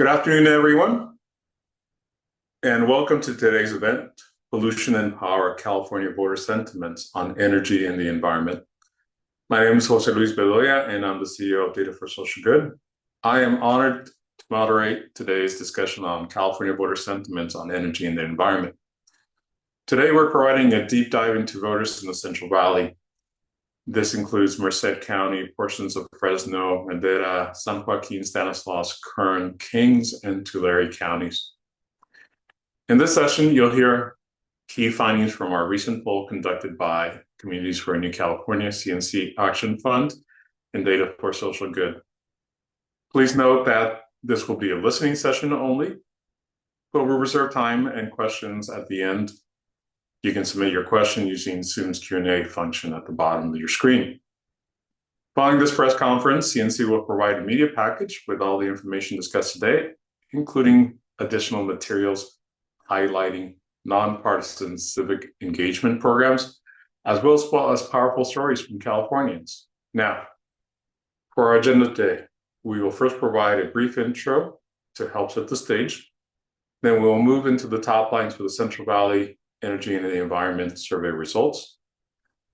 Good afternoon, everyone, and welcome to today's event, Pollution and Power, California Voter Sentiments on Energy and the Environment. My name is Jose Luis Bedoya, and I'm the CEO of Data for Social Good. I am honored to moderate today's discussion on California voter sentiments on energy and the environment. Today, we're providing a deep dive into voters in the Central Valley. This includes Merced County, portions of Fresno, Madera, San Joaquin, Stanislaus, Kern, Kings, and Tulare counties. In this session, you'll hear key findings from our recent poll conducted by Communities for a New California, CNC Action Fund, and Data for Social Good. Please note that this will be a listening session only, but we'll reserve time and questions at the end. You can submit your question using Zoom's Q&A function at the bottom of your screen. Following this press conference, CNC will provide a media package with all the information discussed today, including additional materials highlighting nonpartisan civic engagement programs, as well as powerful stories from Californians. Now, for our agenda today, we will first provide a brief intro to help set the stage. Then we'll move into the top lines for the Central Valley Energy and the Environment survey results.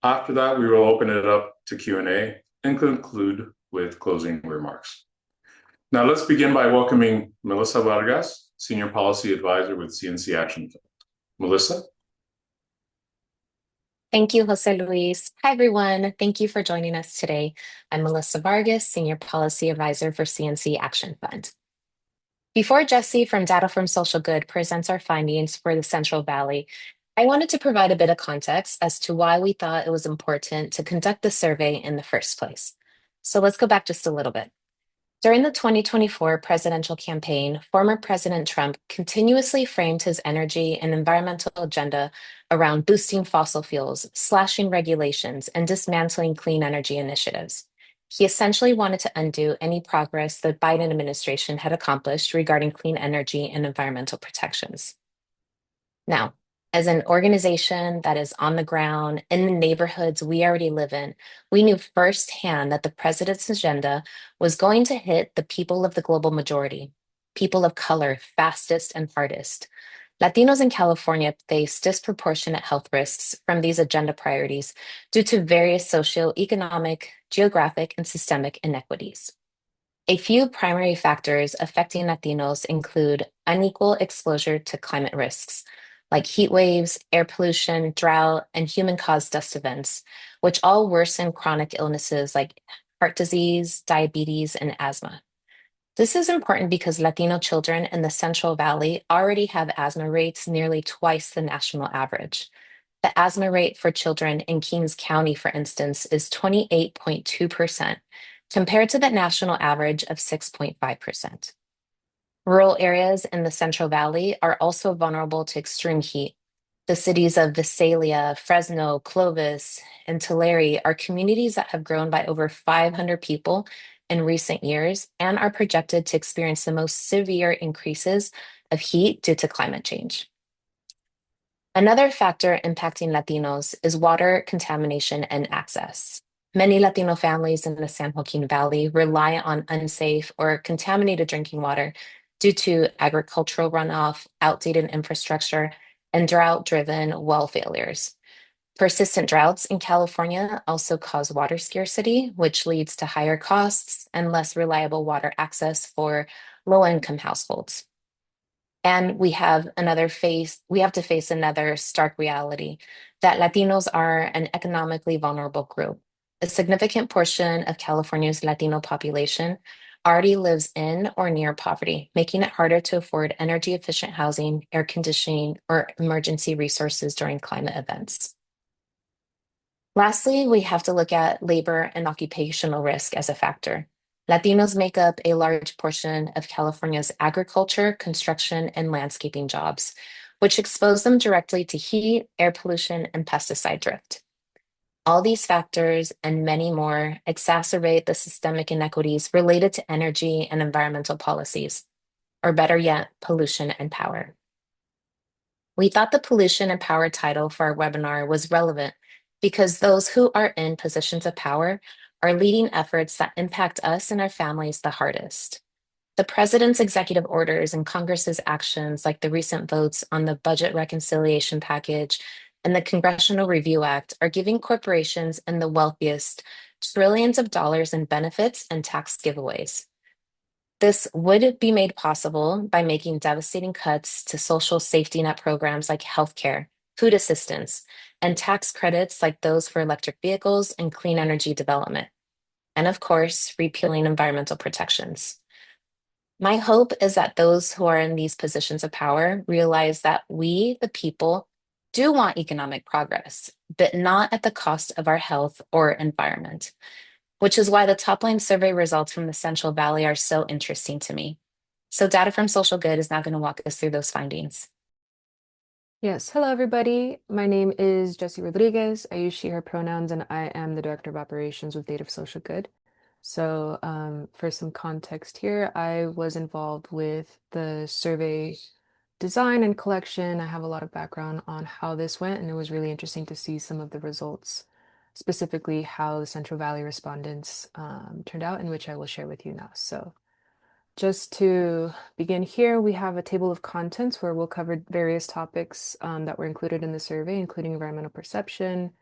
After that, we will open it up to Q&A and conclude with closing remarks. Now, let's begin by welcoming Melissa Vargas, Senior Policy Advisor with CNC Action Fund. Melissa? Thank you, Jose Luis. Hi, everyone. Thank you for joining us today. I'm Melissa Vargas, Senior Policy Advisor for CNC Action Fund. Before Jesse from Data from Social Good presents our findings for the Central Valley, I wanted to provide a bit of context as to why we thought it was important to conduct the survey in the first place. So let's go back just a little bit. During the 2024 presidential campaign, former President Trump continuously framed his energy and environmental agenda around boosting fossil fuels, slashing regulations, and dismantling clean energy initiatives. He essentially wanted to undo any progress the Biden administration had accomplished regarding clean energy and environmental protections. Now, as an organization that is on the ground in the neighborhoods we already live in, we knew firsthand that the president's agenda was going to hit the people of the global majority, people of color, fastest and hardest. Latinos in California face disproportionate health risks from these agenda priorities due to various socioeconomic, geographic, and systemic inequities. A few primary factors affecting Latinos include unequal exposure to climate risks, like heat waves, air pollution, drought, and human-caused dust events, which all worsen chronic illnesses like heart disease, diabetes, and asthma. This is important because Latino children in the Central Valley already have asthma rates nearly twice the national average. The asthma rate for children in Kings County, for instance, is 28.2%, compared to the national average of 6.5%. Rural areas in the Central Valley are also vulnerable to extreme heat. The cities of Visalia, Fresno, Clovis, and Tulare are communities that have grown by over 500 people in recent years and are projected to experience the most severe increases of heat due to climate change. Another factor impacting Latinos is water contamination and access. Many Latino families in the San Joaquin Valley rely on unsafe or contaminated drinking water due to agricultural runoff, outdated infrastructure, and drought-driven well failures. Persistent droughts in California also cause water scarcity, which leads to higher costs and less reliable water access for low-income households. And we have to face another stark reality that Latinos are an economically vulnerable group. A significant portion of California's Latino population already lives in or near poverty, making it harder to afford energy-efficient housing, air conditioning, or emergency resources during climate events. Lastly, we have to look at labor and occupational risk as a factor. Latinos make up a large portion of California's agriculture, construction, and landscaping jobs, which expose them directly to heat, air pollution, and pesticide drift. All these factors and many more exacerbate the systemic inequities related to energy and environmental policies, or better yet, pollution and power. We thought the pollution and power title for our webinar was relevant because those who are in positions of power are leading efforts that impact us and our families the hardest. The president's executive orders and Congress's actions, like the recent votes on the budget reconciliation package and the Congressional Review Act, are giving corporations and the wealthiest trillions of dollars in benefits and tax giveaways. This would be made possible by making devastating cuts to social safety net programs like healthcare, food assistance, and tax credits like those for electric vehicles and clean energy development. And of course, repealing environmental protections. My hope is that those who are in these positions of power realize that we, the people, do want economic progress, but not at the cost of our health or environment, which is why the top line survey results from the Central Valley are so interesting to me. So, data from Social Good is now going to walk us through those findings. Yes, hello everybody. My name is Jessie Rodriguez. I use she, her pronouns, and I am the Director of Operations with Data for Social Good. So, for some context here, I was involved with the survey design and collection. I have a lot of background on how this went, and it was really interesting to see some of the results, specifically how the Central Valley respondents turned out, and which I will share with you now. So, just to begin here, we have a table of contents where we'll cover various topics that were included in the survey, including environmental perception,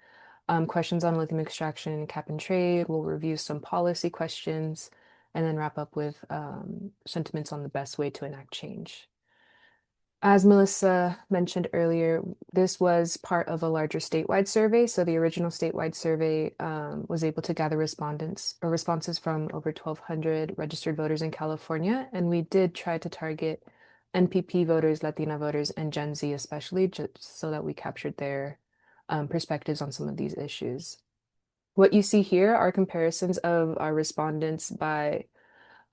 questions on lithium extraction and cap and trade. We'll review some policy questions and then wrap up with sentiments on the best way to enact change. As Melissa mentioned earlier, this was part of a larger statewide survey. So the original statewide survey was able to gather respondents or responses from over 1,200 registered voters in California. And we did try to target NPP voters, Latina voters, and Gen Z especially, just so that we captured their perspectives on some of these issues. What you see here are comparisons of our respondents by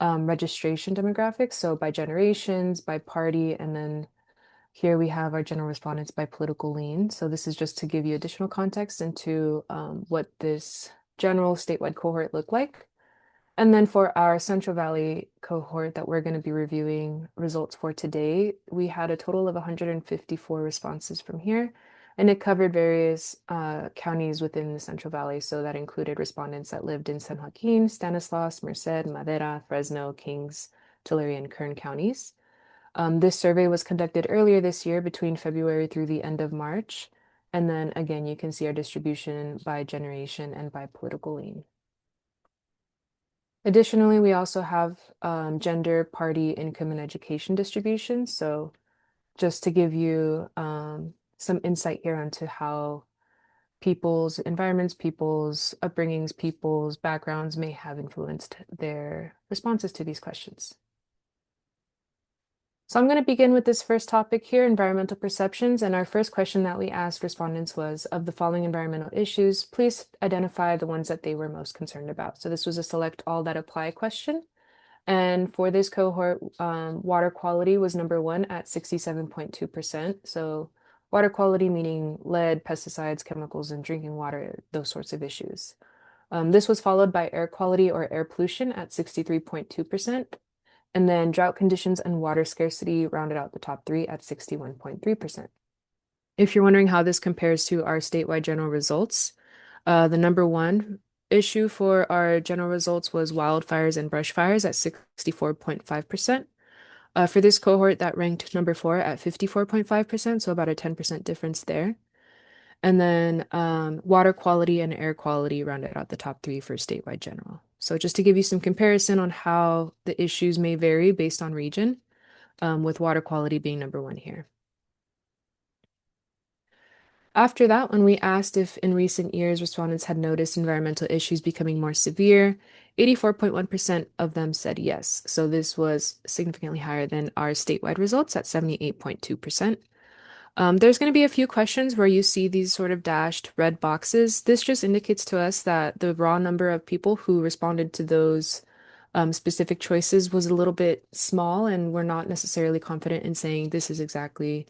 registration demographics, so by generations, by party, and then here we have our general respondents by political lean. So this is just to give you additional context into what this general statewide cohort looked like. And then for our Central Valley cohort that we're going to be reviewing results for today, we had a total of 154 responses from here, and it covered various counties within the Central Valley. So that included respondents that lived in San Joaquin, Stanislaus, Merced, Madera, Fresno, Kings, Tulare, and Kern counties. This survey was conducted earlier this year between February through the end of March. And then again, you can see our distribution by generation and by political lean. Additionally, we also have gender, party, income, and education distribution. So just to give you some insight here onto how people's environments, people's upbringings, people's backgrounds may have influenced their responses to these questions. So I'm going to begin with this first topic here, environmental perceptions. And our first question that we asked respondents was, of the following environmental issues, please identify the ones that they were most concerned about. So this was a select all that apply question. And for this cohort, water quality was number one at 67.2%. So water quality meaning lead, pesticides, chemicals in drinking water, those sorts of issues. This was followed by air quality or air pollution at 63.2%. And then drought conditions and water scarcity rounded out the top three at 61.3%. If you're wondering how this compares to our statewide general results, the number one issue for our general results was wildfires and brush fires at 64.5%. For this cohort, that ranked number four at 54.5%, so about a 10% difference there. And then water quality and air quality rounded out the top three for statewide general. So just to give you some comparison on how the issues may vary based on region, with water quality being number one here. After that, when we asked if in recent years respondents had noticed environmental issues becoming more severe, 84.1% of them said yes. So this was significantly higher than our statewide results at 78.2%. There's going to be a few questions where you see these sort of dashed red boxes. This just indicates to us that the raw number of people who responded to those specific choices was a little bit small, and we're not necessarily confident in saying this is exactly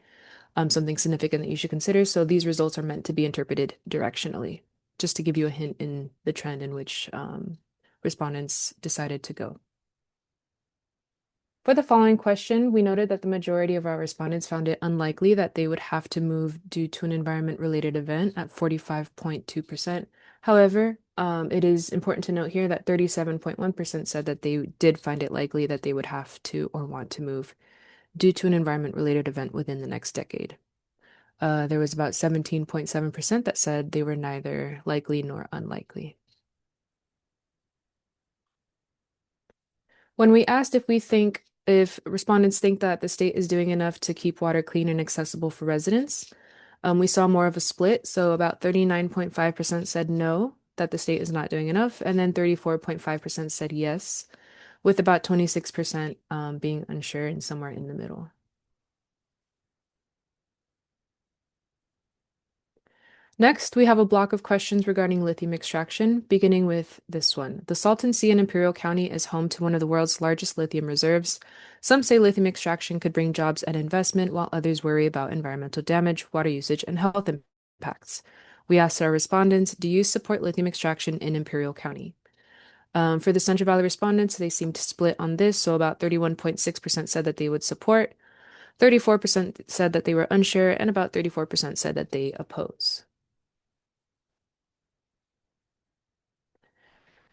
something significant that you should consider. So these results are meant to be interpreted directionally, just to give you a hint in the trend in which respondents decided to go. For the following question, we noted that the majority of our respondents found it unlikely that they would have to move due to an environment-related event at 45.2%. However, It is important to note here that 37.1% said that they did find it likely that they would have to or want to move due to an environment-related event within the next decade. There was about 17.7% that said they were neither likely nor unlikely. When we asked if respondents think that the state is doing enough to keep water clean and accessible for residents, we saw more of a split. So about 39.5% said no, that the state is not doing enough, and then 34.5% said yes, with about 26% being unsure and somewhere in the middle. Next, we have a block of questions regarding lithium extraction, beginning with this one. The Salton Sea in Imperial County is home to one of the world's largest lithium reserves. Some say lithium extraction could bring jobs and investment, while others worry about environmental damage, water usage, and health impacts. We asked our respondents, do you support lithium extraction in Imperial County? For the Central Valley respondents, they seemed to split on this, so about 31.6% said that they would support, 34% said that they were unsure, and about 34% said that they oppose.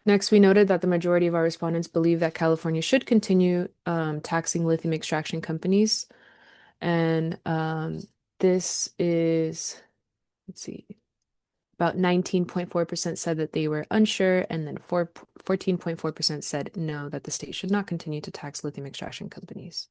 Next, we noted that the majority of our respondents believe that California should continue taxing lithium extraction companies. And this is, let's see, about 19.4% said that they were unsure, and then 14.4% said no, that the state should not continue to tax lithium extraction companies.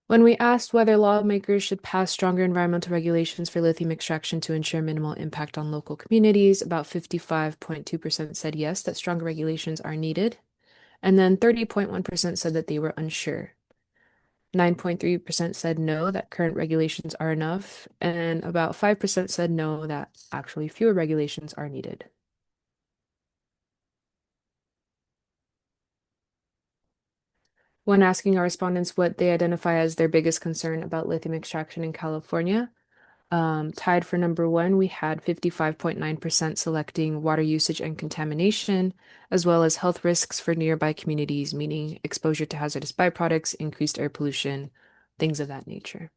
When we asked whether lawmakers should pass stronger environmental regulations for lithium extraction to ensure minimal impact on local communities, about 55.2% said yes, that stronger regulations are needed. And then 30.1% said that they were unsure. 9.3% said no, that current regulations are enough. And about 5% said no, that actually fewer regulations are needed. When asking our respondents what they identify as their biggest concern about lithium extraction in California, tied for number one, we had 55.9% selecting water usage and contamination, as well as health risks for nearby communities, meaning exposure to hazardous byproducts, increased air pollution, things of that nature.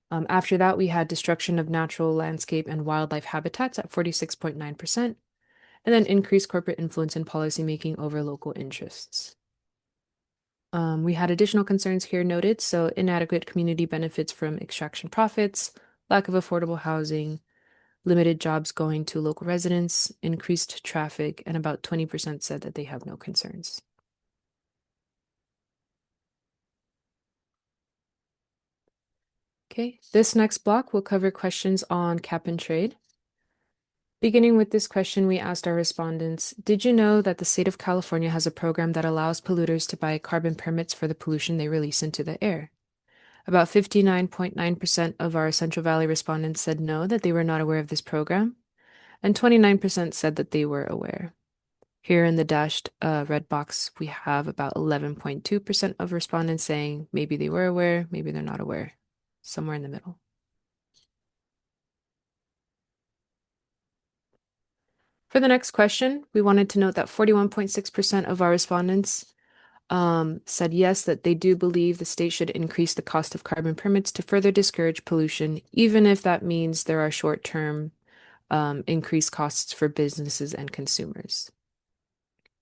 After that, we had destruction of natural landscape and wildlife habitats at 46.9%, and then increased corporate influence in policymaking over local interests. We had additional concerns here noted, so inadequate community benefits from extraction profits, lack of affordable housing, limited jobs going to local residents, increased traffic, and about 20% said that they have no concerns. Okay, this next block will cover questions on cap and trade. Beginning with this question, we asked our respondents, did you know that the state of California has a program that allows polluters to buy carbon permits for the pollution they release into the air? About 59.9% of our Central Valley respondents said no, that they were not aware of this program, and 29% said that they were aware. Here in the dashed red box, we have about 11.2% of respondents saying maybe they were aware, maybe they're not aware, somewhere in the middle. For the next question, we wanted to note that 41.6% of our respondents said yes, that they do believe the state should increase the cost of carbon permits to further discourage pollution, even if that means there are short-term increased costs for businesses and consumers.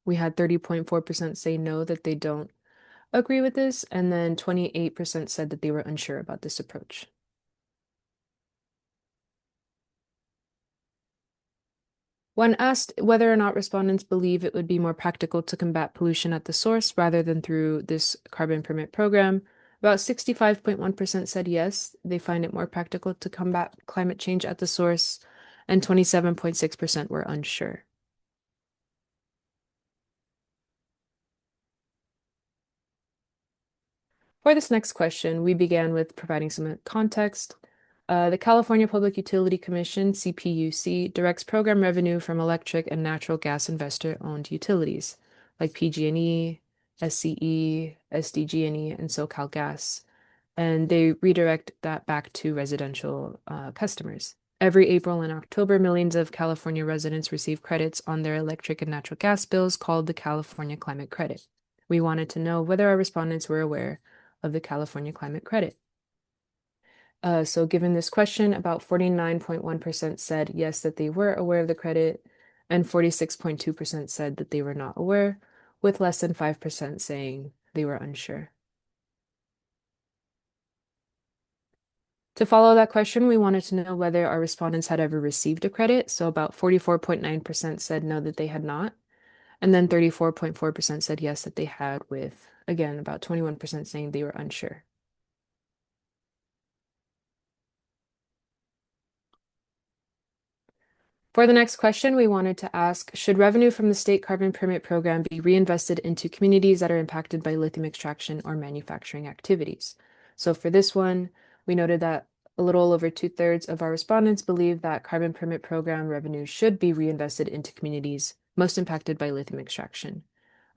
We had 30.4% say no, that they don't agree with this, and then 28% said that they were unsure about this approach. When asked whether or not respondents believe it would be more practical to combat pollution at the source rather than through this carbon permit program, about 65.1% said yes, they find it more practical to combat climate change at the source, and 27.6% were unsure. For this next question, we began with providing some context. The California Public Utility Commission, CPUC, directs program revenue from electric and natural gas investor-owned utilities like PG&E, SCE, SDG&E, and SoCalGas, and they redirect that back to residential customers. Every April and October, millions of California residents receive credits on their electric and natural gas bills called the California Climate Credit. We wanted to know whether our respondents were aware of the California Climate Credit. So given this question, about 49.1% said yes, that they were aware of the credit, and 46.2% said that they were not aware, with less than 5% saying they were unsure. To follow that question, we wanted to know whether our respondents had ever received a credit. So about 44.9% said no, that they had not. And then 34.4% said yes, that they had, with, again, about 21% saying they were unsure. For the next question, we wanted to ask, should revenue from the state carbon permit program be reinvested into communities that are impacted by lithium extraction or manufacturing activities? So for this one, we noted that a little over 2/3 of our respondents believe that carbon permit program revenue should be reinvested into communities most impacted by lithium extraction.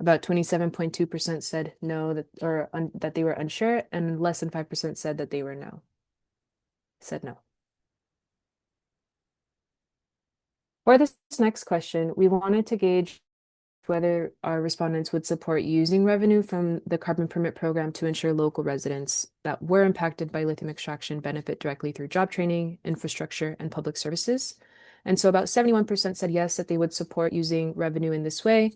About 27.2% said no, that they were unsure, and less than 5% said that they were said no. For this next question, we wanted to gauge whether our respondents would support using revenue from the carbon permit program to ensure local residents that were impacted by lithium extraction benefit directly through job training, infrastructure, and public services. And so about 71% said yes, that they would support using revenue in this way.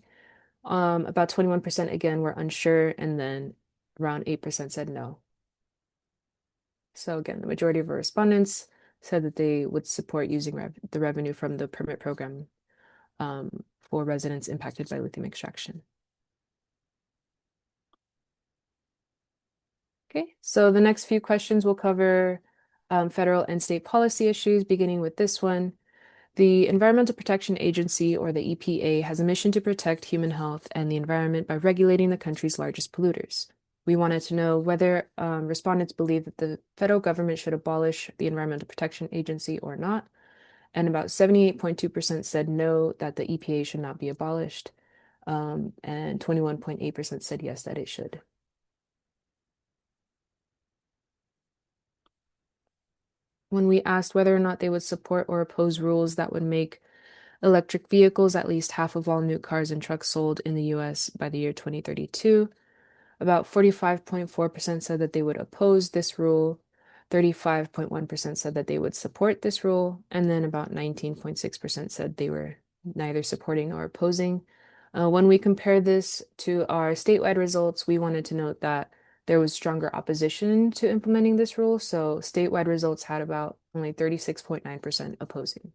About 21% again were unsure, and then around 8% said no. So again, the majority of our respondents said that they would support using the revenue from the permit program for residents impacted by lithium extraction. Okay, so the next few questions will cover federal and state policy issues, beginning with this one. The Environmental Protection Agency, or the EPA, has a mission to protect human health and the environment by regulating the country's largest polluters. We wanted to know whether respondents believe that the federal government should abolish the Environmental Protection Agency or not. And about 78.2% said no, that the EPA should not be abolished. And 21.8% said yes, that it should. When we asked whether or not they would support or oppose rules that would make electric vehicles at least half of all new cars and trucks sold in the US by the year 2032, about 45.4% said that they would oppose this rule, 35.1% said that they would support this rule, and then about 19.6% said they were neither supporting or opposing. When we compare this to our statewide results, we wanted to note that there was stronger opposition to implementing this rule, so statewide results had about only 36.9% opposing.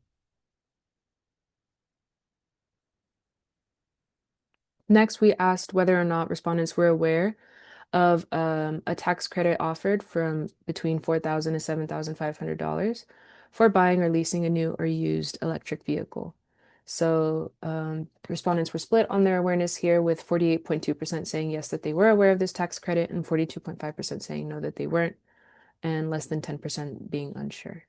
Next, we asked whether or not respondents were aware of a tax credit offered from between $4,000 and $7,500 for buying or leasing a new or used electric vehicle. So respondents were split on their awareness here, with 48.2% saying yes, that they were aware of this tax credit, and 42.5% saying no, that they weren't, and less than 10% being unsure.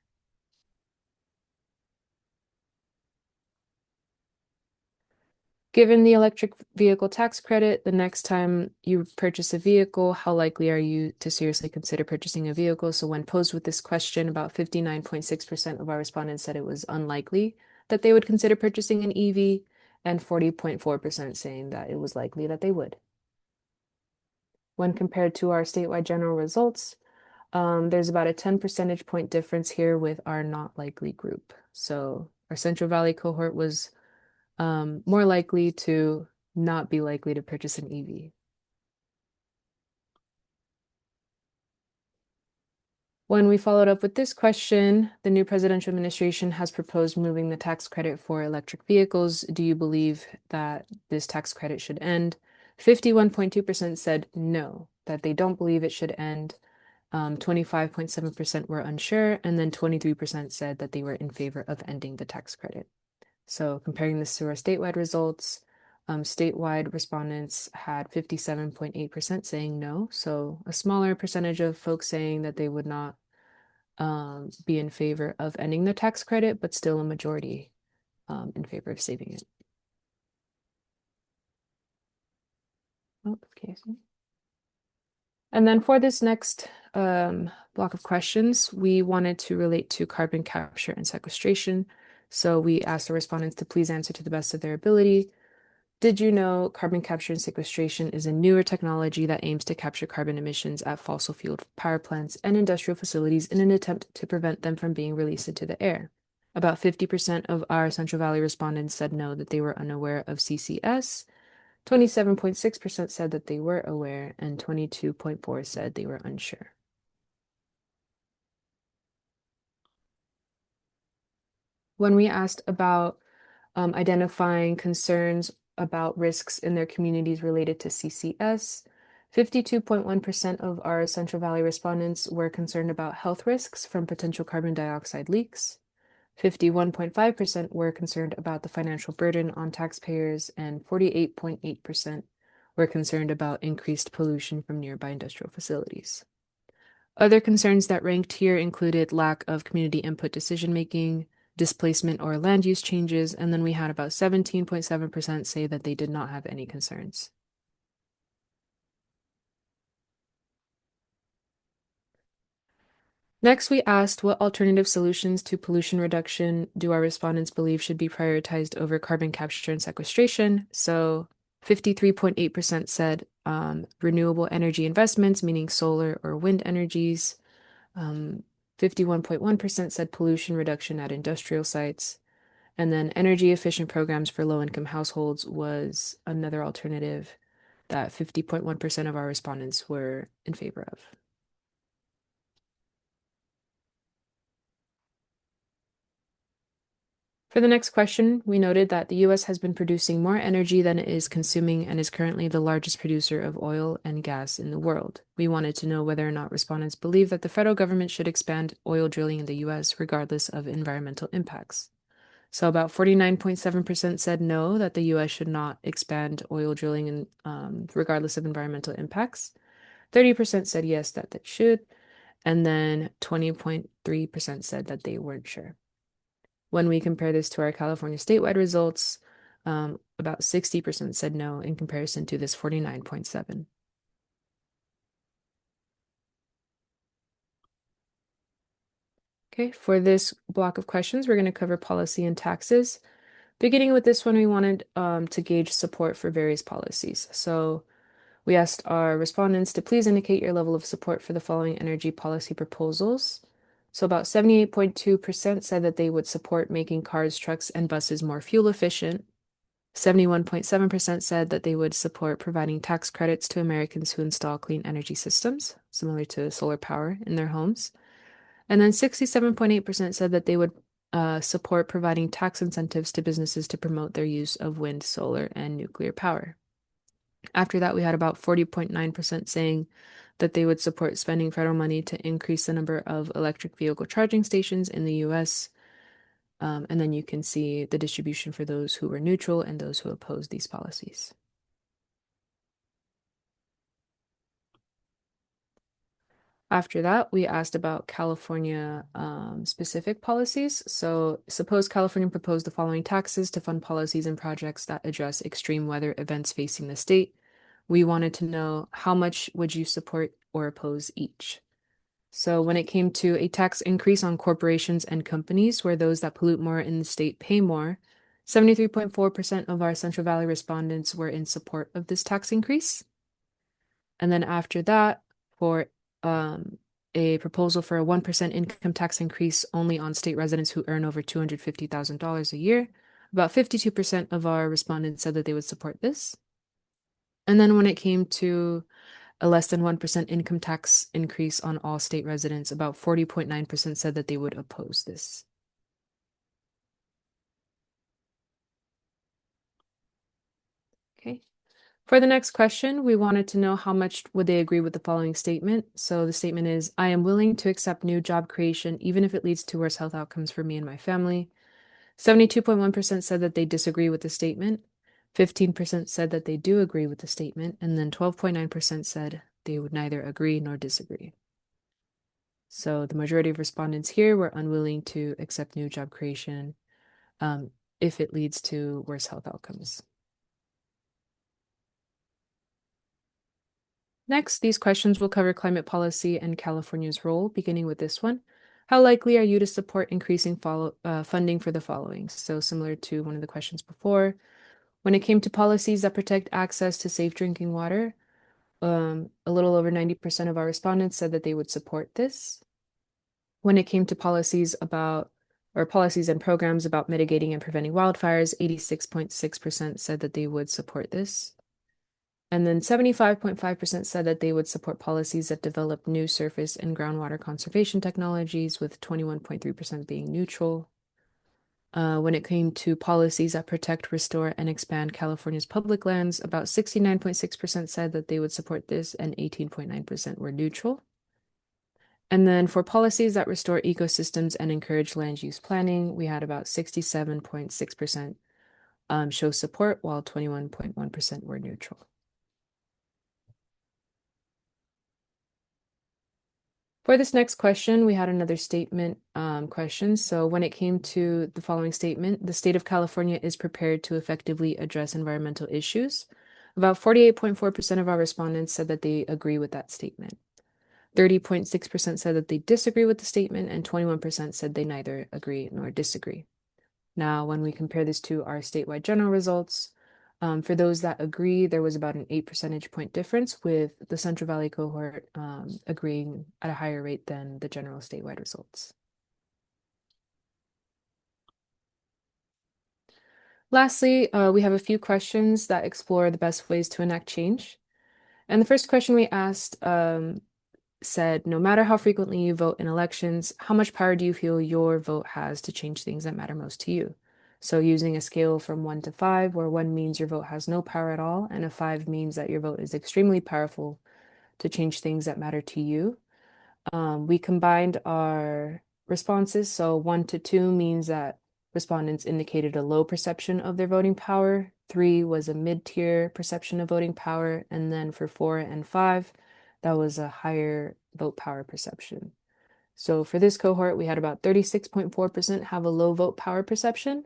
Given the electric vehicle tax credit, the next time you purchase a vehicle, how likely are you to seriously consider purchasing a vehicle? So when posed with this question, about 59.6% of our respondents said it was unlikely that they would consider purchasing an EV, and 40.4% saying that it was likely that they would. When compared to our statewide general results, there's about a 10 percentage point difference here with our not likely group. So our Central Valley cohort was more likely to not be likely to purchase an EV. When we followed up with this question, the new presidential administration has proposed moving the tax credit for electric vehicles. Do you believe that this tax credit should end? 51.2% said no, that they don't believe it should end. 25.7% were unsure, and then 23% said that they were in favor of ending the tax credit. So comparing this to our statewide results, statewide respondents had 57.8% saying no. So a smaller percentage of folks saying that they would not be in favor of ending the tax credit, but still a majority in favor of saving it. Oh, okay. And then for this next block of questions, we wanted to relate to carbon capture and sequestration. So we asked the respondents to please answer to the best of their ability. Did you know carbon capture and sequestration is a newer technology that aims to capture carbon emissions at fossil fuel power plants and industrial facilities in an attempt to prevent them from being released into the air? About 50% of our Central Valley respondents said no, that they were unaware of CCS. 27.6% said that they were aware, and 22.4% said they were unsure. When we asked about identifying concerns about risks in their communities related to CCS, 52.1% of our Central Valley respondents were concerned about health risks from potential carbon dioxide leaks. 51.5% were concerned about the financial burden on taxpayers, and 48.8% were concerned about increased pollution from nearby industrial facilities. Other concerns that ranked here included lack of community input decision-making, displacement or land use changes, and then we had about 17.7% say that they did not have any concerns. Next, we asked what alternative solutions to pollution reduction do our respondents believe should be prioritized over carbon capture and sequestration. So 53.8% said renewable energy investments, meaning solar or wind energies. 51.1% said pollution reduction at industrial sites. And then energy efficient programs for low-income households was another alternative that 50.1% of our respondents were in favor of. For the next question, we noted that the US has been producing more energy than it is consuming and is currently the largest producer of oil and gas in the world. We wanted to know whether or not respondents believe that the federal government should expand oil drilling in the US regardless of environmental impacts. So about 49.7% said no, that the US should not expand oil drilling regardless of environmental impacts. 30% said yes, that it should. And then 20.3% said that they weren't sure. When we compare this to our California statewide results, about 60% said no in comparison to this 49.7%. Okay, for this block of questions, we're going to cover policy and taxes. Beginning with this one, we wanted to gauge support for various policies. So we asked our respondents to please indicate your level of support for the following energy policy proposals. So about 78.2% said that they would support making cars, trucks, and buses more fuel efficient. 71.7% said that they would support providing tax credits to Americans who install clean energy systems, similar to solar power in their homes. And then 67.8% said that they would support providing tax incentives to businesses to promote their use of wind, solar, and nuclear power. After that, we had about 40.9% saying that they would support spending federal money to increase the number of electric vehicle charging stations in the US. And then you can see the distribution for those who were neutral and those who opposed these policies. After that, we asked about California specific policies. So suppose California proposed the following taxes to fund policies and projects that address extreme weather events facing the state. We wanted to know how much would you support or oppose each. So when it came to a tax increase on corporations and companies, where those that pollute more in the state pay more, 73.4% of our Central Valley respondents were in support of this tax increase. And then after that, for a proposal for a 1% income tax increase only on state residents who earn over $250,000 a year, about 52% of our respondents said that they would support this. And then when it came to a less than 1% income tax increase on all state residents, about 40.9% said that they would oppose this. Okay. For the next question, we wanted to know how much would they agree with the following statement. So the statement is, I am willing to accept new job creation, even if it leads to worse health outcomes for me and my family. 72.1% said that they disagree with the statement. 15% said that they do agree with the statement, and then 12.9% said they would neither agree nor disagree. So the majority of respondents here were unwilling to accept new job creation if it leads to worse health outcomes. Next, these questions will cover climate policy and California's role, beginning with this one. How likely are you to support increasing funding for the following? So similar to one of the questions before, When it came to policies that protect access to safe drinking water, a little over 90% of our respondents said that they would support this. When it came to policies and programs about mitigating and preventing wildfires, 86.6% said that they would support this. And then 75.5% said that they would support policies that develop new surface and groundwater conservation technologies, with 21.3% being neutral. When it came to policies that protect, restore, and expand California's public lands, about 69.6% said that they would support this, and 18.9% were neutral. And then for policies that restore ecosystems and encourage land use planning, we had about 67.6% show support, while 21.1% were neutral. For this next question, we had another statement question. So when it came to the following statement, the state of California is prepared to effectively address environmental issues. About 48.4% of our respondents said that they agree with that statement. 30.6% said that they disagree with the statement, and 21% said they neither agree nor disagree. Now, when we compare this to our statewide general results, for those that agree, there was about an 8 percentage point difference, with the Central Valley cohort agreeing at a higher rate than the general statewide results. Lastly, we have a few questions that explore the best ways to enact change. And the first question we asked said, no matter how frequently you vote in elections, how much power do you feel your vote has to change things that matter most to you? So using a scale from 1 to 5, where 1 means your vote has no power at all, and a 5 means that your vote is extremely powerful to change things that matter to you. We combined our responses. So 1 to 2 means that respondents indicated a low perception of their voting power. 3 was a mid-tier perception of voting power. And then for 4 and 5, that was a higher vote power perception. So for this cohort, we had about 36.4% have a low vote power perception,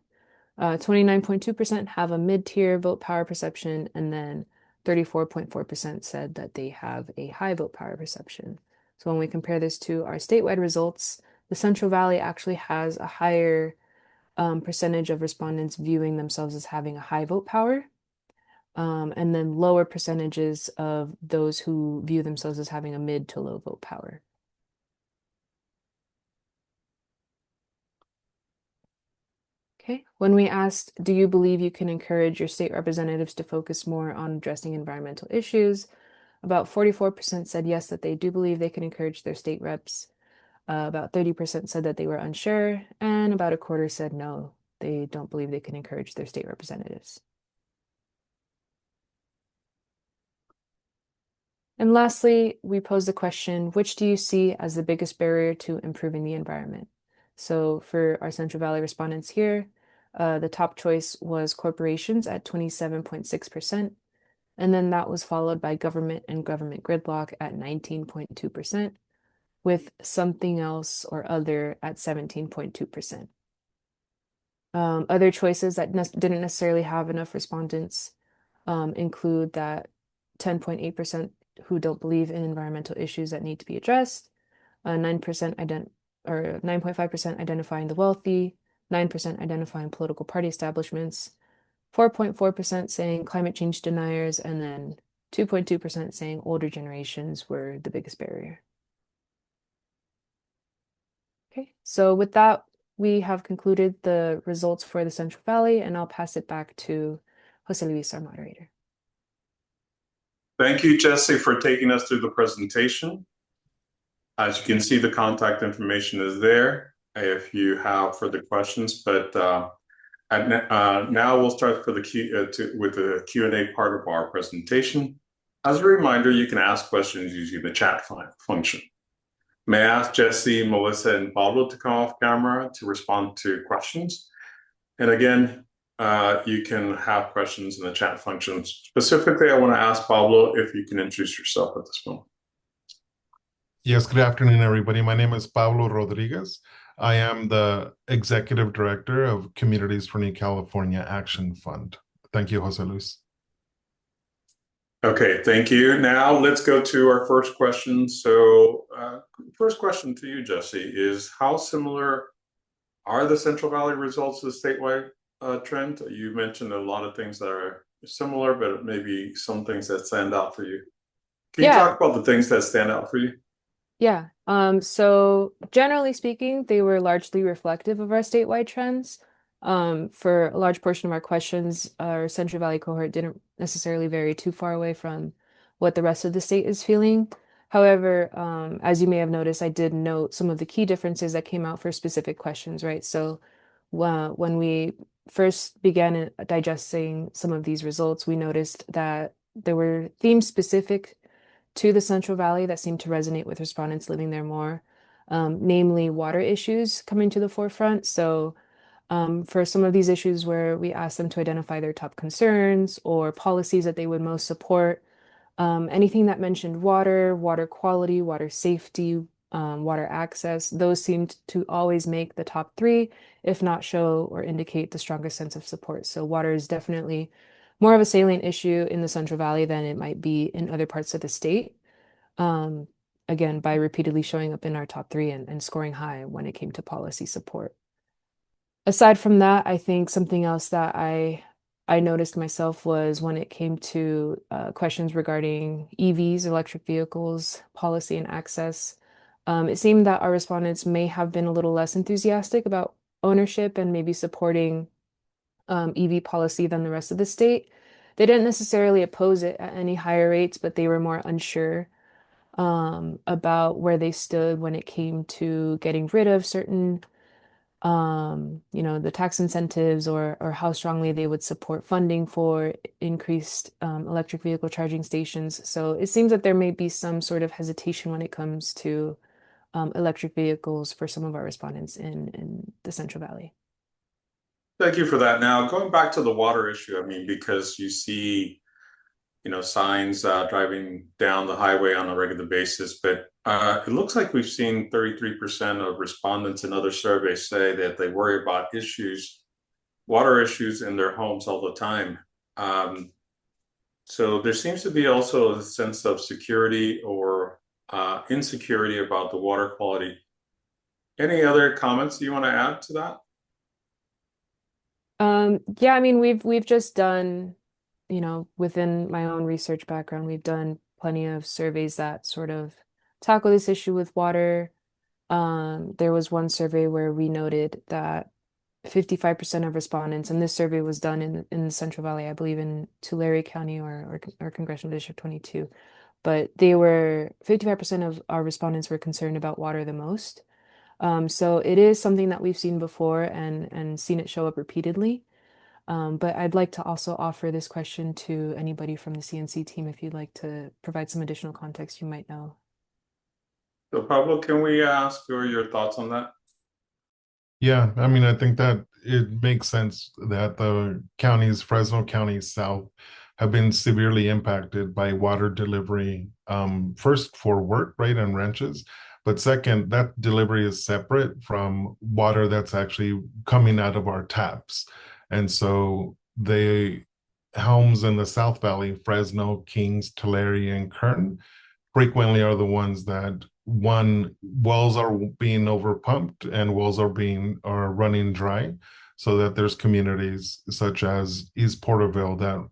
29.2% have a mid-tier vote power perception, and then 34.4% said that they have a high vote power perception. So when we compare this to our statewide results, the Central Valley actually has a higher percentage of respondents viewing themselves as having a high vote power, and then lower percentages of those who view themselves as having a mid to low vote power. Okay, when we asked, do you believe you can encourage your state representatives to focus more on addressing environmental issues? About 44% said yes, that they do believe they can encourage their state reps. About 30% said that they were unsure, and about a quarter said no, they don't believe they can encourage their state representatives. And lastly, we posed the question, which do you see as the biggest barrier to improving the environment? So for our Central Valley respondents here, the top choice was corporations at 27.6%, and then that was followed by government and government gridlock at 19.2%, with something else or other at 17.2%. Other choices that didn't necessarily have enough respondents include that 10.8% who don't believe in environmental issues that need to be addressed, 9.5% identifying the wealthy, 9% identifying political party establishments, 4.4% saying climate change deniers, and then 2.2% saying older generations were the biggest barrier. Okay, so with that, we have concluded the results for the Central Valley, and I'll pass it back to Jose Luis, our moderator. Thank you, Jesse, for taking us through the presentation. As you can see, the contact information is there if you have further questions. But now we'll start with the Q&A part of our presentation. As a reminder, you can ask questions using the chat function. May I ask Jesse, Melissa, and Pablo to come off camera to respond to questions? And again, you can have questions in the chat function. Specifically, I want to ask Pablo if you can introduce yourself at this moment. Yes, good afternoon, everybody. My name is Pablo Rodriguez. I am the Executive Director of Communities for New California Action Fund. Thank you, Jose Luis. Okay, thank you. Now let's go to our first question. So first question to you, Jesse, is how similar are the Central Valley results to the statewide Trent? You mentioned a lot of things that are similar, but maybe some things that stand out for you. Can you Yeah, talk about the things that stand out for you? yeah. So generally speaking, they were largely reflective of our statewide trends. For a large portion of our questions, our Central Valley cohort didn't necessarily vary too far away from what the rest of the state is feeling. However, as you may have noticed, I did note some of the key differences that came out for specific questions, right? So when we first began digesting some of these results, we noticed that there were themes specific to the Central Valley that seemed to resonate with respondents living there more, namely water issues coming to the forefront. So, for some of these issues where we asked them to identify their top concerns or policies that they would most support, anything that mentioned water, water quality, water safety, water access, those seemed to always make the top three, if not show or indicate the strongest sense of support. So, water is definitely more of a salient issue in the Central Valley than it might be in other parts of the state. Um, Again, by repeatedly showing up in our top three and scoring high when it came to policy support. Aside from that, I think something else that I noticed myself was when it came to questions regarding EVs, electric vehicles, policy and access. It seemed that our respondents may have been a little less enthusiastic about ownership and maybe supporting EV policy than the rest of the state. They didn't necessarily oppose it at any higher rates, but they were more unsure about where they stood when it came to getting rid of certain, the tax incentives or how strongly they would support funding for increased electric vehicle charging stations. So it seems that there may be some sort of hesitation when it comes to electric vehicles for some of our respondents in the Central Valley. Thank you for that. Now, going back to the water issue, I mean, because you see, signs driving down the highway on a regular basis, but it looks like we've seen 33% of respondents in other surveys say that they worry about water issues in their homes all the time. So there seems to be also a sense of security or insecurity about the water quality. Any other comments you want to add to that? Yeah, I mean, we've just done, within my own research background, we've done plenty of surveys that sort of tackle this issue with water. There was one survey where we noted that 55% of respondents, and this survey was done in the Central Valley, I believe in Tulare County or Congressional District 22, but 55% of our respondents were concerned about water the most. So it is something that we've seen before and seen it show up repeatedly. But I'd like to also offer this question to anybody from the CNC team if you'd like to provide some additional context you might know. So Pablo, can we ask your thoughts on that? Yeah, I mean, I think that it makes sense that the counties, Fresno County South, have been severely impacted by water delivery, first for work, right, and ranches. But second, that delivery is separate from water that's actually coming out of our taps. And so the homes in the South Valley, Fresno, Kings, Tulare, and Kern, frequently are the ones that wells are being overpumped and are running dry, so that there's communities such as East Porterville that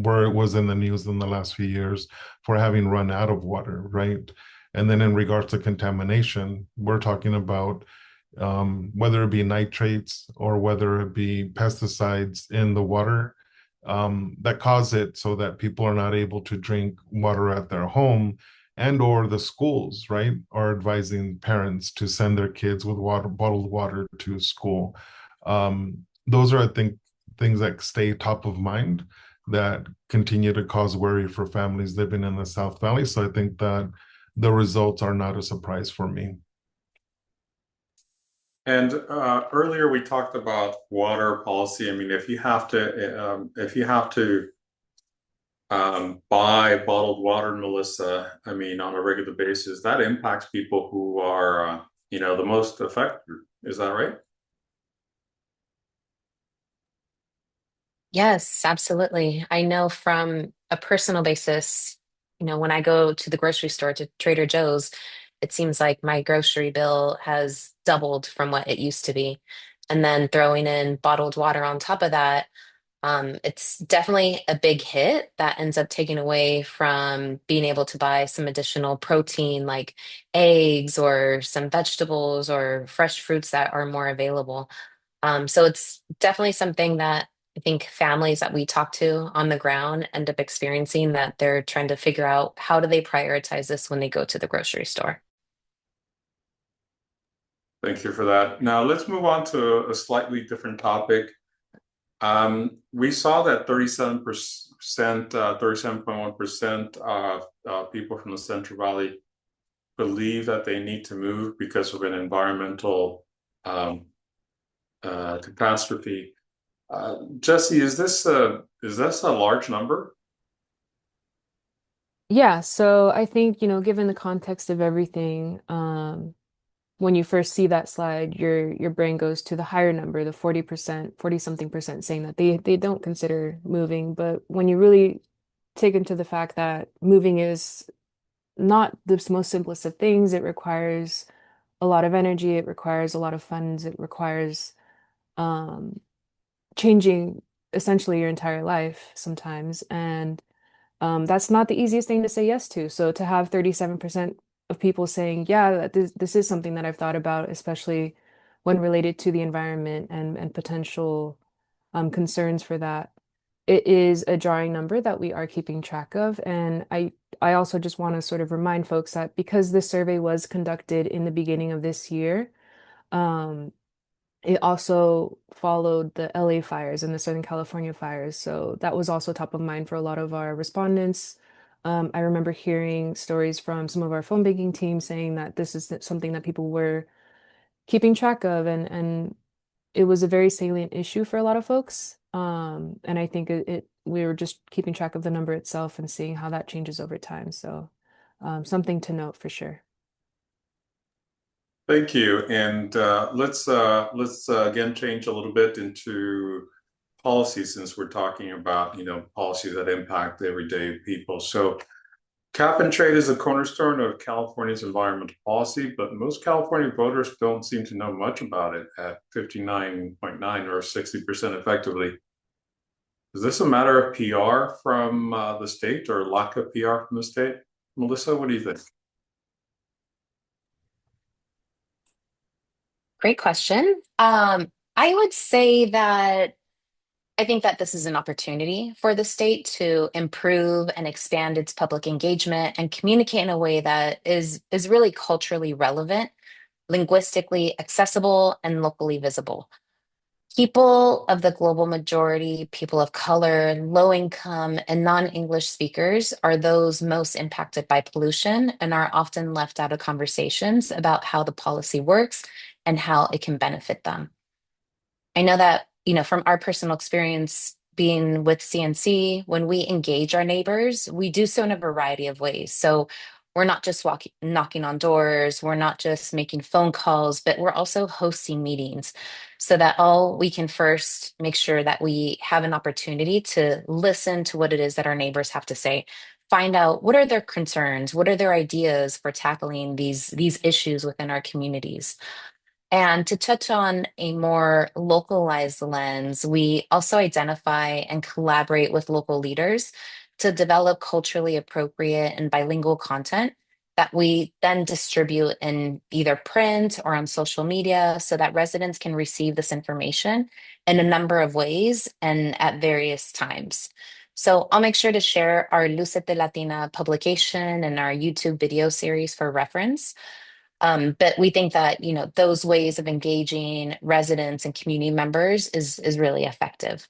where it was in the news in the last few years for having run out of water, right? And then in regards to contamination, we're talking about whether it be nitrates or whether it be pesticides in the water that cause it so that people are not able to drink water at their home, and or the schools, right, are advising parents to send their kids with bottled water to school. Those are, I think, things that stay top of mind that continue to cause worry for families living in the South Valley. So I think that the results are not a surprise for me. And earlier we talked about water policy. I mean, if you have to buy bottled water, Melissa, I mean, on a regular basis, that impacts people who are, the most affected. Is that right? Yes, absolutely. I know from a personal basis, when I go to the grocery store to Trader Joe's, it seems like my grocery bill has doubled from what it used to be. and then throwing in bottled water on top of that, it's definitely a big hit that ends up taking away from being able to buy some additional protein like eggs or some vegetables or fresh fruits that are more available. So it's definitely something that I think families that we talk to on the ground end up experiencing, that they're trying to figure out how do they prioritize this when they go to the grocery store. Thank you for that. Now let's move on to a slightly different topic. We saw that 37%, 37.1% of people from the Central Valley believe that they need to move because of an environmental catastrophe. Jesse, is this a large number? Yeah, so I think, given the context of everything, when you first see that slide, your brain goes to the higher number, the 40%, 40 something percent, saying that they don't consider moving. But when you really take into the fact that moving is not the most simplest of things, it requires a lot of energy, it requires a lot of funds, it requires um, changing essentially your entire life sometimes. And that's not the easiest thing to say yes to. So to have 37% of people saying, yeah, that this is something that I've thought about, especially when related to the environment and potential concerns for that, it is a jarring number that we are keeping track of. And I also just want to sort of remind folks that because this survey was conducted in the beginning of this year, um, it also followed the LA fires and the Southern California fires. So that was also top of mind for a lot of our respondents. I remember hearing stories from some of our phone banking team saying that this is something that people were keeping track of, and it was a very salient issue for a lot of folks. And I think we were just keeping track of the number itself and seeing how that changes over time. So something to note for sure. Thank you. And let's again change a little bit into policy, since we're talking about policies that impact everyday people. So cap and trade is a cornerstone of California's environmental policy, but most California voters don't seem to know much about it at 59.9 or 60% effectively. Is this a matter of PR from the state, or lack of PR from the state? Melissa, what do you think? Great question. I would say that I think that this is an opportunity for the state to improve and expand its public engagement and communicate in a way that is really culturally relevant, linguistically accessible, and locally visible. People of the global majority, people of color, low income, and non-English speakers are those most impacted by pollution and are often left out of conversations about how the policy works and how it can benefit them. I know that, from our personal experience being with CNC, when we engage our neighbors, we do so in a variety of ways. So we're not just knocking on doors, we're not just making phone calls, but we're also hosting meetings so that all we can first make sure that we have an opportunity to listen to what it is that our neighbors have to say, find out what are their concerns, what are their ideas for tackling these issues within our communities. And to touch on a more localized lens, we also identify and collaborate with local leaders to develop culturally appropriate and bilingual content that we then distribute in either print or on social media so that residents can receive this information in a number of ways and at various times. So I'll make sure to share our Lucete Latina publication and our YouTube video series for reference. But we think that, those ways of engaging residents and community members is really effective.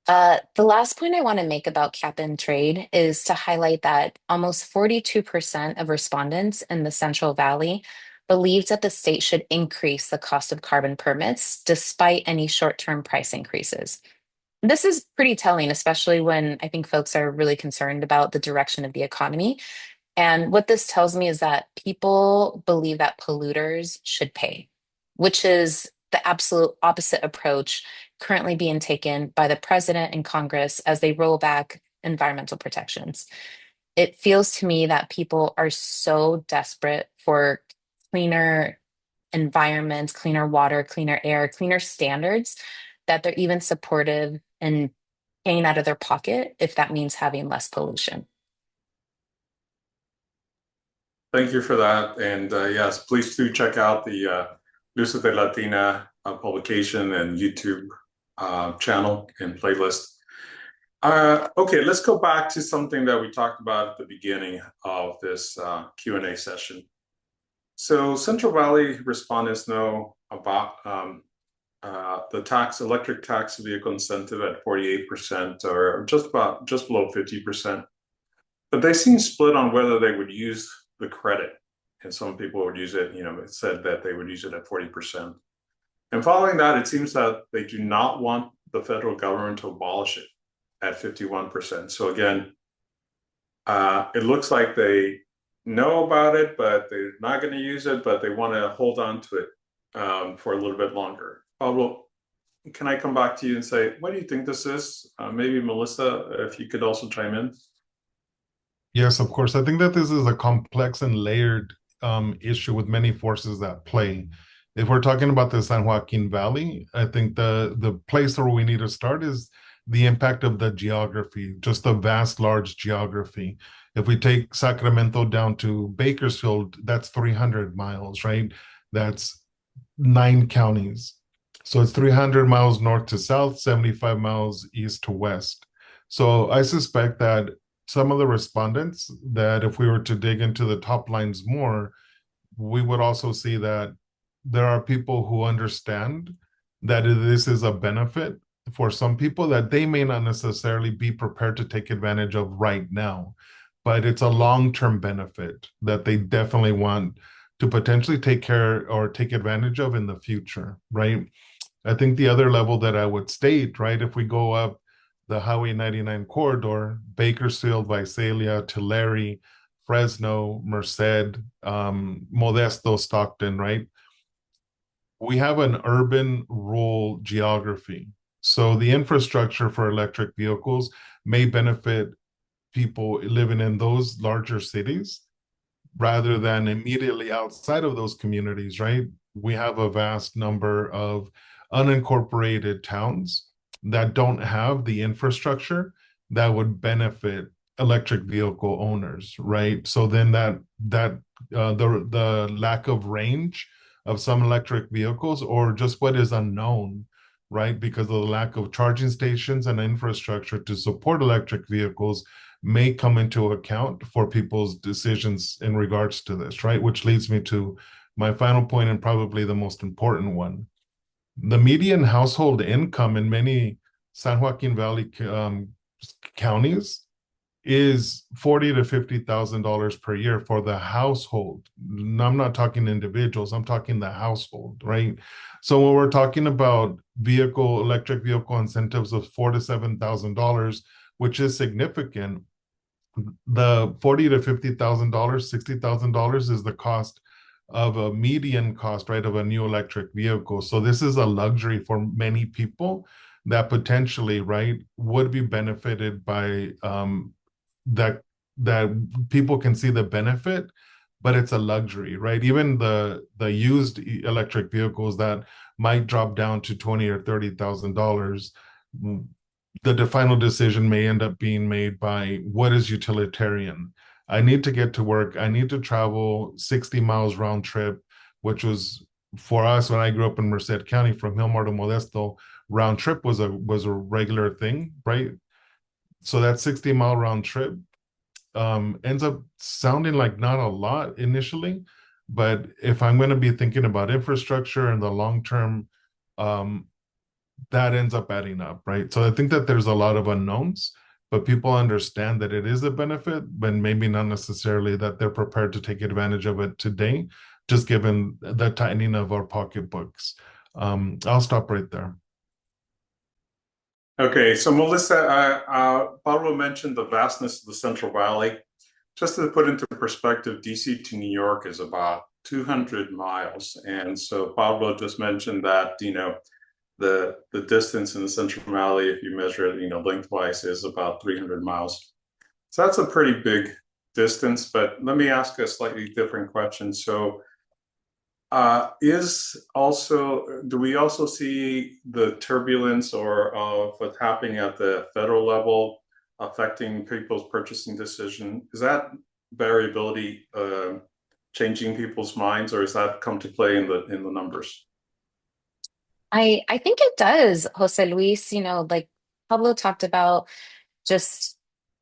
The last point I want to make about cap and trade is to highlight that almost 42% of respondents in the Central Valley believes that the state should increase the cost of carbon permits despite any short-term price increases. This is pretty telling, especially when I think folks are really concerned about the direction of the economy. And what this tells me is that people believe that polluters should pay, which is the absolute opposite approach currently being taken by the president and Congress as they roll back environmental protections. It feels to me that people are so desperate for cleaner environment, cleaner water, cleaner air, cleaner standards, that they're even supportive and paying out of their pocket if that means having less pollution. Thank you for that. And yes, please do check out the Luces de Latina publication and YouTube channel and playlist. Okay, let's go back to something that we talked about at the beginning of this Q&A session. So Central Valley respondents know about the electric tax vehicle incentive at 48% or just below 50%. But they seem split on whether they would use the credit. And some people would use it, it said that they would use it at 40%. And following that, it seems that they do not want the federal government to abolish it at 51%. So again, it looks like they know about it, but they're not going to use it, but they want to hold on to it for a little bit longer. Pablo, can I come back to you and say, what do you think this is? Maybe Melissa, if you could also chime in. Yes, of course. I think that this is a complex and layered issue with many forces at play. If we're talking about the San Joaquin Valley, I think the place where we need to start is the impact of the geography, just the vast, large geography. If we take Sacramento down to Bakersfield, that's 300 miles, right? That's 9 counties. So it's 300 miles north to south, 75 miles east to west. So I suspect that some of the respondents, that if we were to dig into the top lines more, we would also see that there are people who understand that this is a benefit for some people that they may not necessarily be prepared to take advantage of right now, but it's a long-term benefit that they definitely want to potentially take care or take advantage of in the future, right? I think the other level that I would state, right, if we go up the Highway 99 corridor, Bakersfield, Visalia, Tulare, Fresno, Merced, Modesto, Stockton, right? We have an urban-rural geography. So the infrastructure for electric vehicles may benefit people living in those larger cities rather than immediately outside of those communities, right? We have a vast number of unincorporated towns that don't have the infrastructure that would benefit electric vehicle owners, right? So then the lack of range of some electric vehicles, or just what is unknown, right, because of the lack of charging stations and infrastructure to support electric vehicles, may come into account for people's decisions in regards to this, right? Which leads me to my final point, and probably the most important one. The median household income in many San Joaquin Valley counties is $40,000 to $50,000 per year for the household. I'm not talking individuals, I'm talking the household, right? So when we're talking about electric vehicle incentives of $4,000 to $7,000, which is significant, the $40,000 to $50,000, $60,000 is the cost of a median cost, right, of a new electric vehicle. So this is a luxury for many people that potentially, right, would be benefited by that people can see the benefit, but it's a luxury, right? Even the used electric vehicles that might drop down to $20,000 or $30,000, the final decision may end up being made by what is utilitarian. I need to get to work. I need to travel 60 miles round trip, which was for us when I grew up in Merced County from Hillmore to Modesto. Round trip was a regular thing, right? So that 60-mile round trip ends up sounding like not a lot initially, but if I'm going to be thinking about infrastructure and the long term, that ends up adding up, right? So I think that there's a lot of unknowns, but people understand that it is a benefit, but maybe not necessarily that they're prepared to take advantage of it today, just given the tightening of our pocketbooks. I'll stop right there. Okay, so Melissa, Pablo mentioned the vastness of the Central Valley. Just to put into perspective, DC to New York is about 200 miles. And so Pablo just mentioned that, the distance in the Central Valley, if you measure it, lengthwise, is about 300 miles. So that's a pretty big distance, but let me ask a slightly different question. So Do we also see the turbulence or of what's happening at the federal level affecting people's purchasing decision? Is that variability changing people's minds, or has that come to play in the numbers? I think it does, Jose Luis. Like Pablo talked about just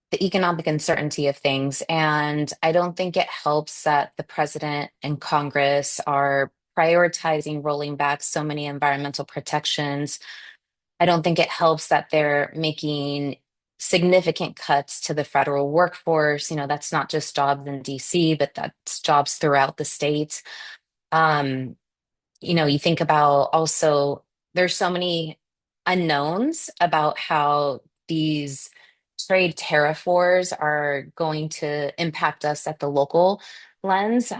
the economic uncertainty of things. And I don't think it helps that the president and Congress are prioritizing rolling back so many environmental protections. I don't think it helps that they're making significant cuts to the federal workforce. That's not just jobs in DC, but that's jobs throughout the state. Um, you think about also, there's so many unknowns about how these trade tariff wars are going to impact us at the local lens.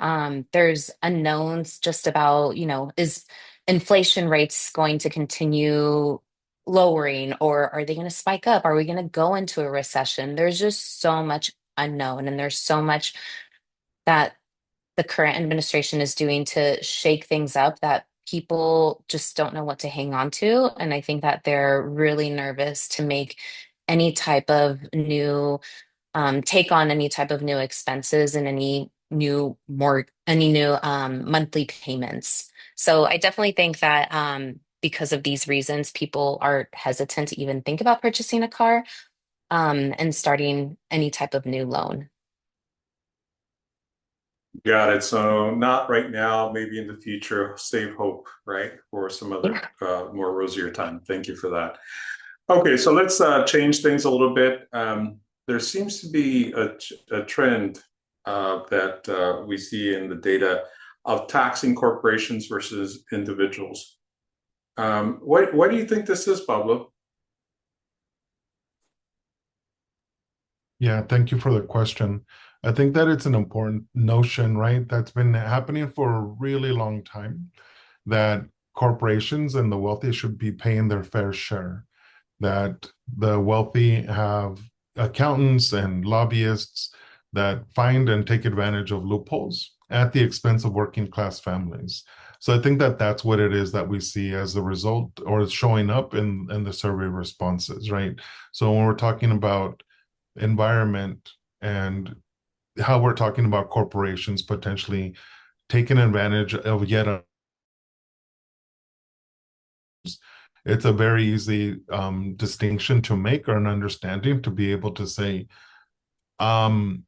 There's unknowns just about, is inflation rates going to continue lowering, or are they going to spike up? Are we going to go into a recession? There's just so much unknown, and there's so much that the current administration is doing to shake things up that people just don't know what to hang on to. And I think that they're really nervous to make any type of new take on any type of new expenses and any new monthly payments. So I definitely think that because of these reasons, people are hesitant to even think about purchasing a car and starting any type of new loan. Got it. So not right now, maybe in the future, save hope, right? For some other Yeah. more rosier time. Thank you for that. Okay, so let's change things a little bit. There seems to be a trend that we see in the data of taxing corporations versus individuals. Why do you think this is, Pablo? Yeah, thank you for the question. I think that it's an important notion, right? That's been happening for a really long time, that corporations and the wealthy should be paying their fair share, that the wealthy have accountants and lobbyists that find and take advantage of loopholes at the expense of working class families. So I think that that's what it is that we see as the result, or is showing up in the survey responses, right? So when we're talking about environment and how we're talking about corporations potentially taking advantage of yet a, it's a very easy distinction to make, or an understanding to be able to say, um,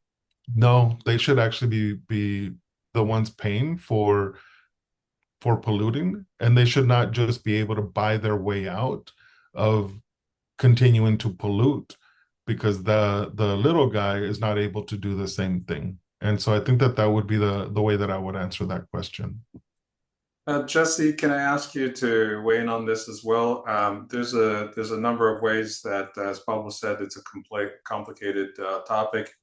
no, they should actually be the ones paying for polluting, and they should not just be able to buy their way out of continuing to pollute because the little guy is not able to do the same thing. And so I think that that would be the way that I would answer that question. Jesse, can I ask you to weigh in on this as well? There's a number of ways that, as Pablo said, it's a complicated topic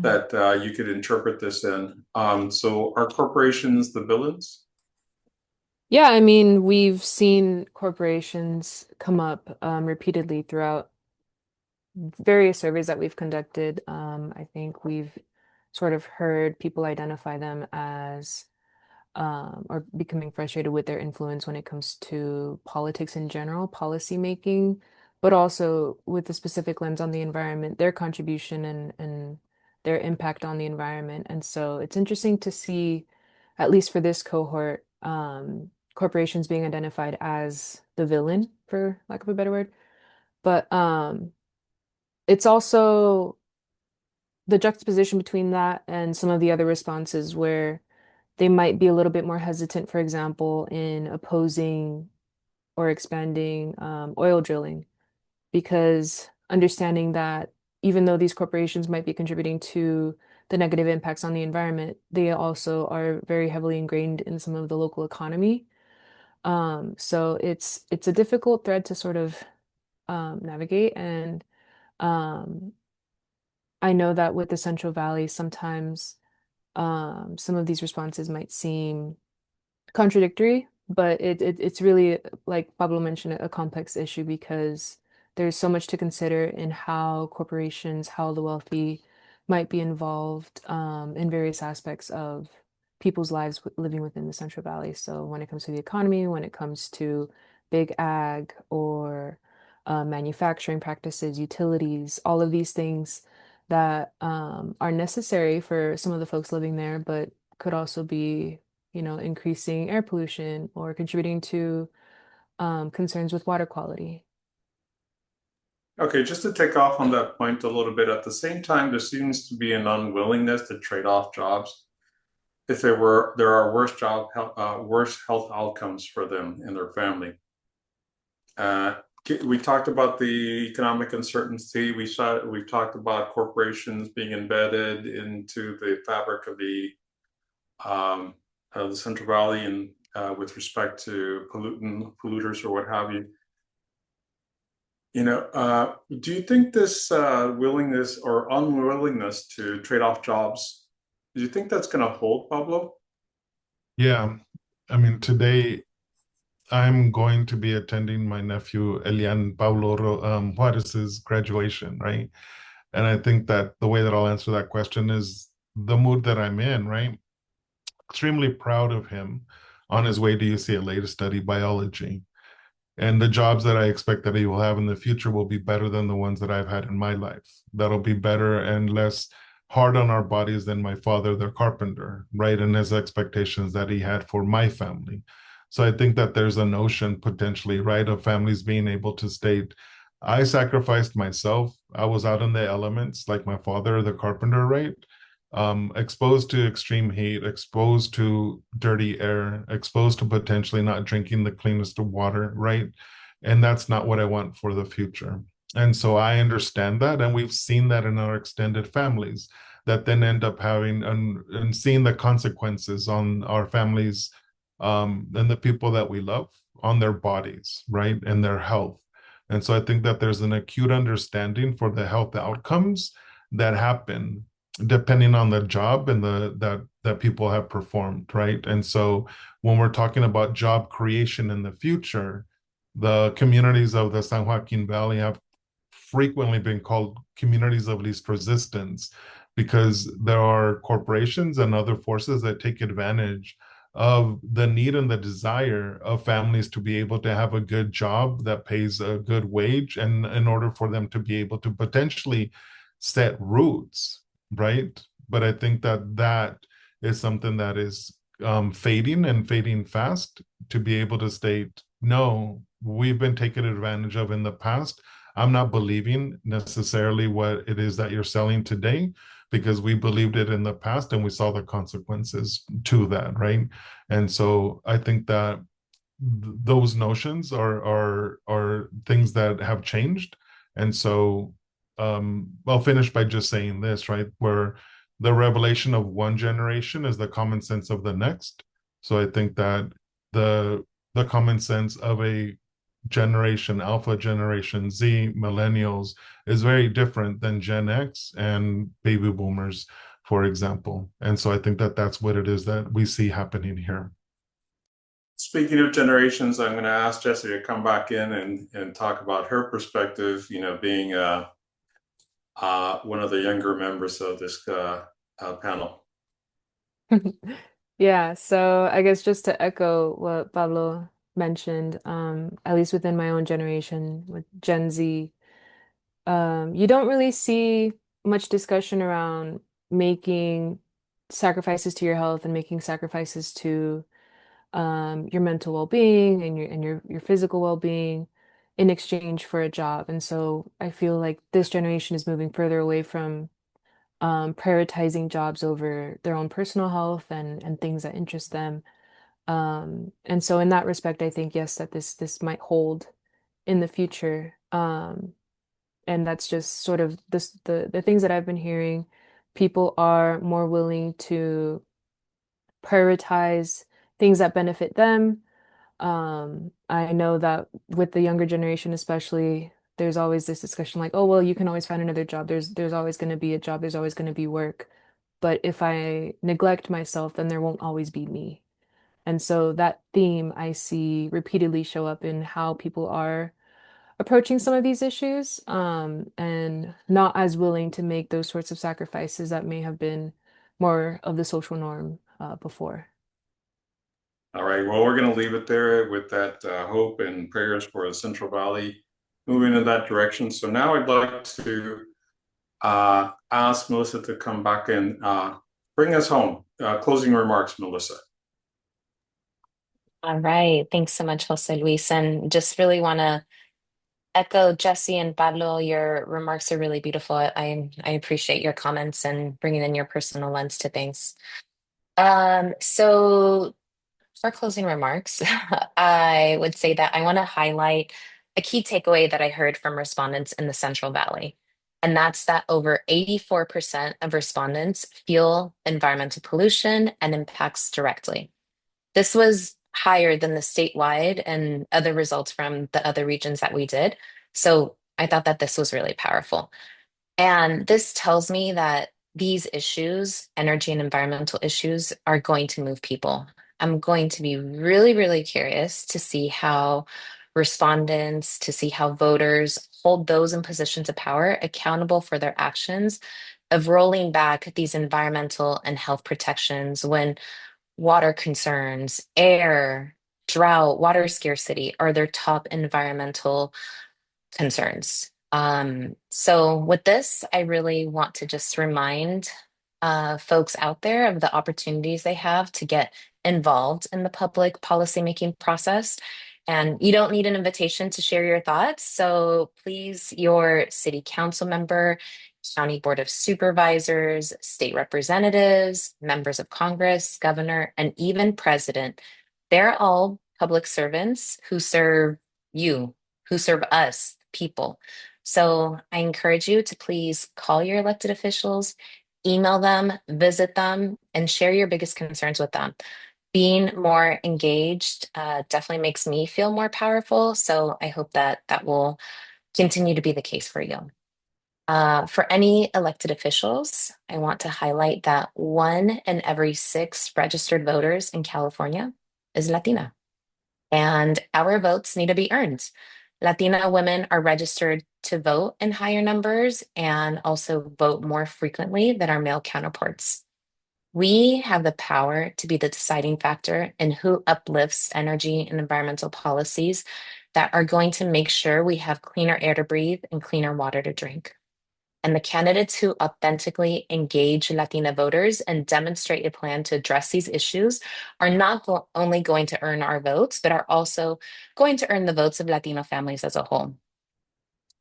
that you could interpret this in. So are corporations the villains? Yeah, I mean, we've seen corporations come up repeatedly throughout various surveys that we've conducted. I think we've sort of heard people identify them as or becoming frustrated with their influence when it comes to politics in general, policy making, but also with the specific lens on the environment, their contribution and their impact on the environment. And so it's interesting to see, at least for this cohort, corporations being identified as the villain, for lack of a better word. But it's also the juxtaposition between that and some of the other responses where they might be a little bit more hesitant, for example, in opposing or expanding oil drilling, because understanding that even though these corporations might be contributing to the negative impacts on the environment, they also are very heavily ingrained in some of the local economy. So it's a difficult thread to sort of navigate. And um, I know that with the Central Valley, sometimes some of these responses might seem contradictory, but it's really, like Pablo mentioned, a complex issue because there's so much to consider in how corporations, how the wealthy might be involved in various aspects of people's lives living within the Central Valley. So when it comes to the economy, when it comes to big ag or manufacturing practices, utilities, all of these things that are necessary for some of the folks living there, but could also be, increasing air pollution or contributing to concerns with water quality. Okay, just to take off on that point a little bit, at the same time, there seems to be an unwillingness to trade off jobs if there are worse health outcomes for them and their family. We talked about the economic uncertainty. We've talked about corporations being embedded into the fabric of the Central Valley and with respect to polluters or what have you. Do you think this willingness or unwillingness to trade off jobs, do you think that's going to hold, Pablo? Yeah, I mean, today I'm going to be attending my nephew Elian Juarez's graduation, right? And I think that the way that I'll answer that question is the mood that I'm in, right? Extremely proud of him on his way to UCLA to study biology. And the jobs that I expect that he will have in the future will be better than the ones that I've had in my life. That'll be better and less hard on our bodies than my father, the carpenter, right? And his expectations that he had for my family. So I think that there's a notion potentially, right, of families being able to state, I sacrificed myself. I was out in the elements like my father, the carpenter, right? Exposed to extreme heat, exposed to dirty air, exposed to potentially not drinking the cleanest of water, right? And that's not what I want for the future. And so I understand that. And we've seen that in our extended families that then end up having and seeing the consequences on our families and the people that we love on their bodies, right? And their health. And so I think that there's an acute understanding for the health outcomes that happen depending on the job and that people have performed, right? And so when we're talking about job creation in the future, the communities of the San Joaquin Valley have frequently been called communities of least resistance because there are corporations and other forces that take advantage of the need and the desire of families to be able to have a good job that pays a good wage, and in order for them to be able to potentially set roots, right? But I think that is something that is fading and fading fast, to be able to state, no, we've been taken advantage of in the past. I'm not believing necessarily what it is that you're selling today, because we believed it in the past and we saw the consequences to that, right? And so I think that those notions are things that have changed. And so I'll finish by just saying this, right? Where the revelation of one generation is the common sense of the next. So I think that the common sense of a generation, Alpha generation, Z, millennials, is very different than Gen X and baby boomers, for example. And so I think that that's what it is that we see happening here. Speaking of generations, I'm going to ask Jessie to come back in and talk about her perspective, being one of the younger members of this panel. Yeah, so I guess just to echo what Pablo mentioned, at least within my own generation with Gen Z, you don't really see much discussion around making sacrifices to your health and making sacrifices to your mental well-being and your physical well-being in exchange for a job. And so I feel like this generation is moving further away from prioritizing jobs over their own personal health and things that interest them. And so in that respect, I think, yes, that this might hold in the future. And that's just sort of the things that I've been hearing. People are more willing to prioritize things that benefit them. I know that with the younger generation, especially, there's always this discussion like, oh, well, you can always find another job. There's always going to be a job. There's always going to be work. But if I neglect myself, then there won't always be me. And so that theme I see repeatedly show up in how people are approaching some of these issues, and not as willing to make those sorts of sacrifices that may have been more of the social norm before. All right, well, we're going to leave it there with that hope and prayers for the Central Valley moving in that direction. So now I'd like to ask Melissa to come back and bring us home. Closing remarks, Melissa. All right. Thanks so much, Jose Luis. And just really want to echo Jesse and Pablo. Your remarks are really beautiful. I appreciate your comments and bringing in your personal lens to things. So for closing remarks, I would say that I want to highlight a key takeaway that I heard from respondents in the Central Valley. And that's that over 84% of respondents feel environmental pollution and impacts directly. This was higher than the statewide and other results from the other regions that we did. So I thought that this was really powerful. And this tells me that these issues, energy and environmental issues, are going to move people. I'm going to be really, really curious to see how respondents, to see how voters hold those in positions of power accountable for their actions of rolling back these environmental and health protections when water concerns, air, drought, water scarcity are their top environmental concerns. So with this, I really want to just remind folks out there of the opportunities they have to get involved in the public policymaking process. And you don't need an invitation to share your thoughts. So please, your city council member, county board of supervisors, state representatives, members of Congress, governor, and even president, they're all public servants who serve you, who serve us, people. So I encourage you to please call your elected officials, email them, visit them, and share your biggest concerns with them. Being more engaged definitely makes me feel more powerful. So I hope that that will continue to be the case for you. For any elected officials, I want to highlight that 1 in every 6 registered voters in California is Latina, and our votes need to be earned. Latina women are registered to vote in higher numbers and also vote more frequently than our male counterparts. We have the power to be the deciding factor in who uplifts energy and environmental policies that are going to make sure we have cleaner air to breathe and cleaner water to drink. And the candidates who authentically engage Latina voters and demonstrate a plan to address these issues are not only going to earn our votes, but are also going to earn the votes of Latino families as a whole.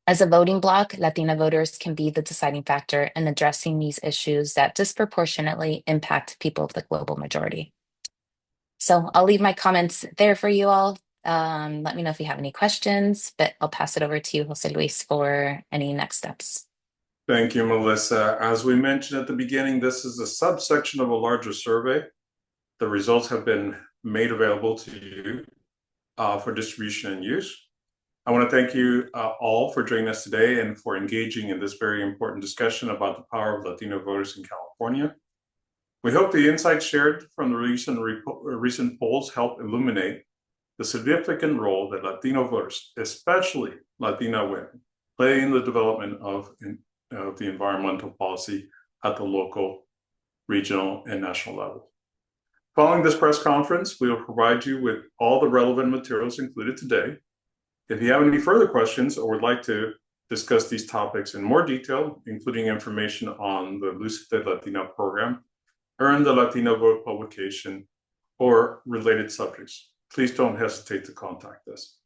As a voting bloc, Latina voters can be the deciding factor in addressing these issues that disproportionately impact people of the global majority. So I'll leave my comments there for you all. Let me know if you have any questions, but I'll pass it over to you, Jose Luis, for any next steps. Thank you, Melissa. As we mentioned at the beginning, this is a subsection of a larger survey. The results have been made available to you for distribution and use. I want to thank you all for joining us today and for engaging in this very important discussion about the power of Latino voters in California. We hope the insights shared from the recent polls help illuminate the significant role that Latino voters, especially Latina women, play in the development of the environmental policy at the local, regional, and national level. Following this press conference, we will provide you with all the relevant materials included today. If you have any further questions or would like to discuss these topics in more detail, including information on the Lucite Latina program, Earn the Latino Vote publication, or related subjects, please don't hesitate to contact us.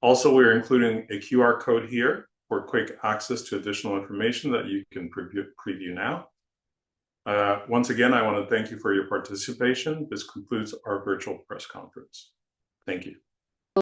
Also, we're including a QR code here for quick access to additional information that you can preview now. Once again, I want to thank you for your participation. This concludes our virtual press conference. Thank you.